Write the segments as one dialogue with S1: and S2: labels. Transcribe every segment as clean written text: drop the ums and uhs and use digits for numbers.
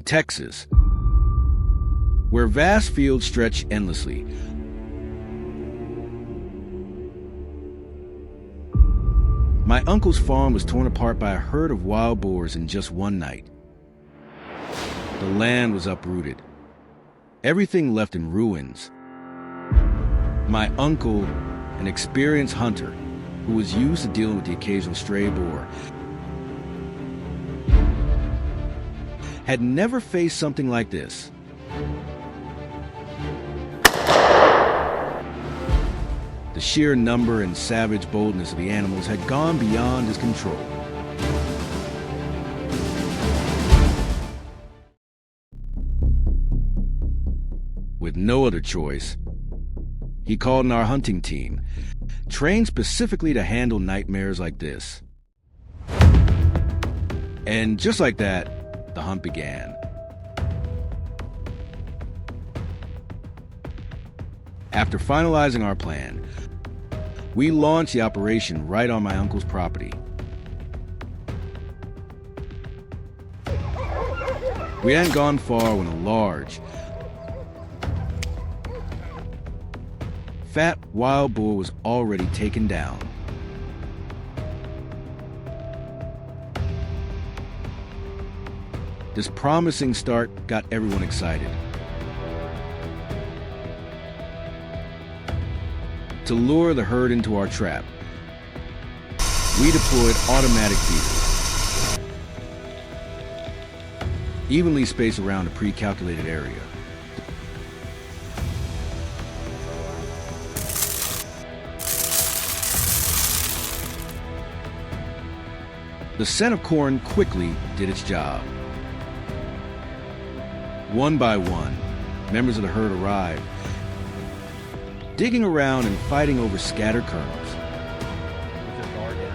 S1: Texas, where vast fields stretch endlessly. My uncle's farm was torn apart by a herd of wild boars in just one night. The land was uprooted, everything left in ruins. My uncle, an experienced hunter who was used to dealing with the occasional stray boar, had never faced something like this. The sheer number and savage boldness of the animals had gone beyond his control. With no other choice, he called in our hunting team, trained specifically to handle nightmares like this. And just like that, the hunt began. After finalizing our plan, we launched the operation right on my uncle's property. We hadn't gone far when a large, fat wild boar was already taken down. This promising start got everyone excited. To lure the herd into our trap, we deployed automatic feeders, evenly spaced around a pre-calculated area. The scent of corn quickly did its job. One by one, members of the herd arrived, digging around and fighting over scattered kernels.
S2: With your guard down.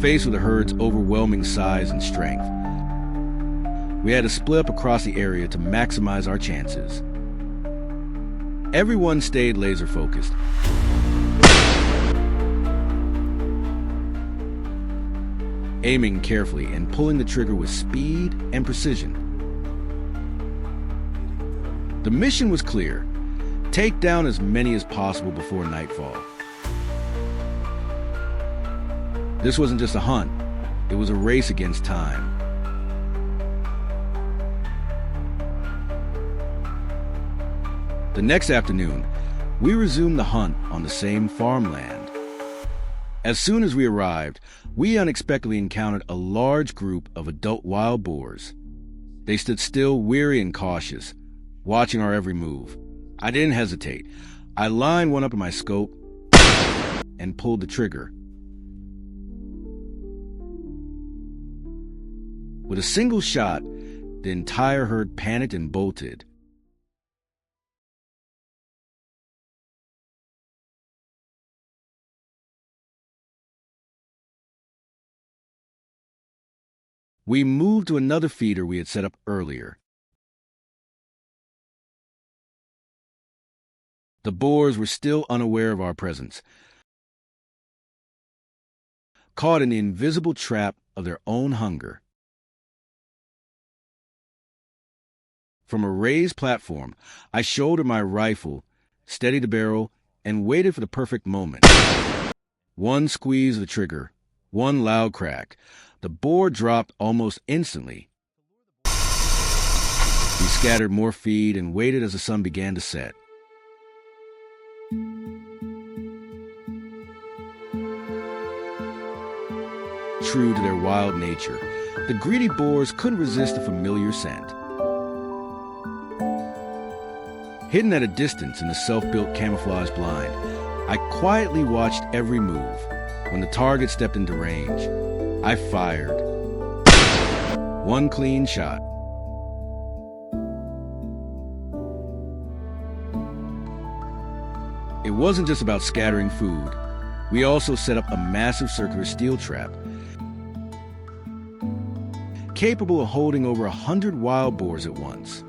S1: Faced with the herd's overwhelming size and strength, we had to split up across the area to maximize our chances. Everyone stayed laser-focused. Aiming carefully and pulling the trigger with speed and precision. The mission was clear: take down as many as possible before nightfall. This wasn't just a hunt, it was a race against time. The next afternoon, we resumed the hunt on the same farmland. As soon as we arrived, we unexpectedly encountered a large group of adult wild boars. They stood still, weary and cautious, watching our every move. I didn't hesitate. I lined one up in my scope and pulled the trigger. With a single shot, the entire herd panicked and bolted. We moved to another feeder we had set up earlier. The boars were still unaware of our presence, caught in the invisible trap of their own hunger. From a raised platform, I shouldered my rifle, steadied the barrel, and waited for the perfect moment. One squeeze of the trigger, one loud crack. The boar dropped almost instantly. We scattered more feed and waited as the sun began to set. True to their wild nature, the greedy boars couldn't resist a familiar scent. Hidden at a distance in the self-built camouflage blind, I quietly watched every move. When the target stepped into range, I fired. One clean shot. It wasn't just about scattering food. We also set up a massive circular steel trap, capable of holding over 100 wild boars at once.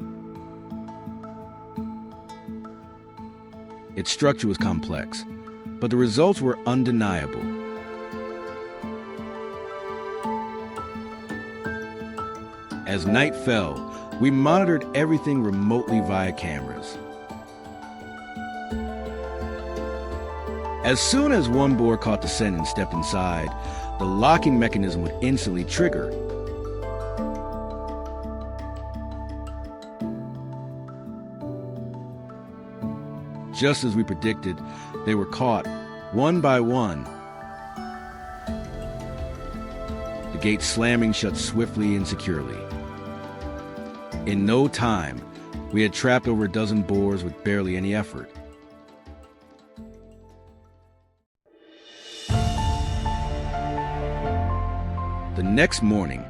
S1: Its structure was complex, but the results were undeniable. As night fell, we monitored everything remotely via cameras. As soon as one boar caught the scent and stepped inside, the locking mechanism would instantly trigger. Just as we predicted, they were caught, one by one. The gate slamming shut swiftly and securely. In no time, we had trapped over a dozen boars with barely any effort. The next morning,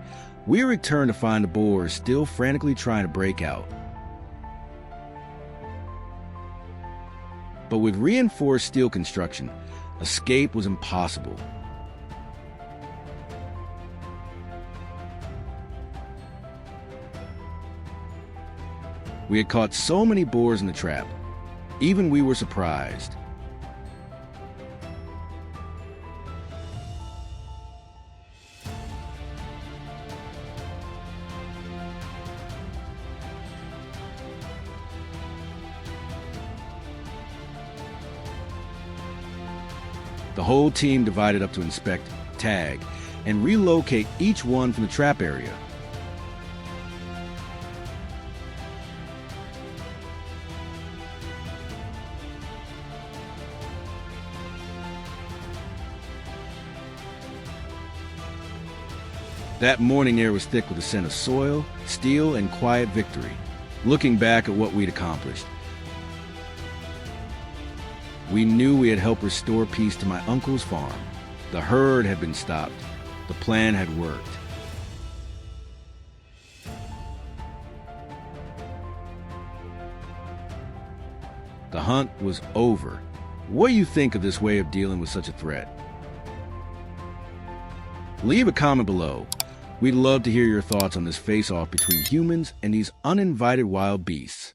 S1: we returned to find the boars still frantically trying to break out. But with reinforced steel construction, escape was impossible. We had caught so many boars in the trap, even we were surprised. The whole team divided up to inspect, tag, and relocate each one from the trap area. That morning air was thick with the scent of soil, steel, and quiet victory. Looking back at what we'd accomplished, we knew we had helped restore peace to my uncle's farm. The herd had been stopped. The plan had worked. The hunt was over. What do you think of this way of dealing with such a threat? Leave a comment below. We'd love to hear your thoughts on this face-off between humans and these uninvited wild beasts.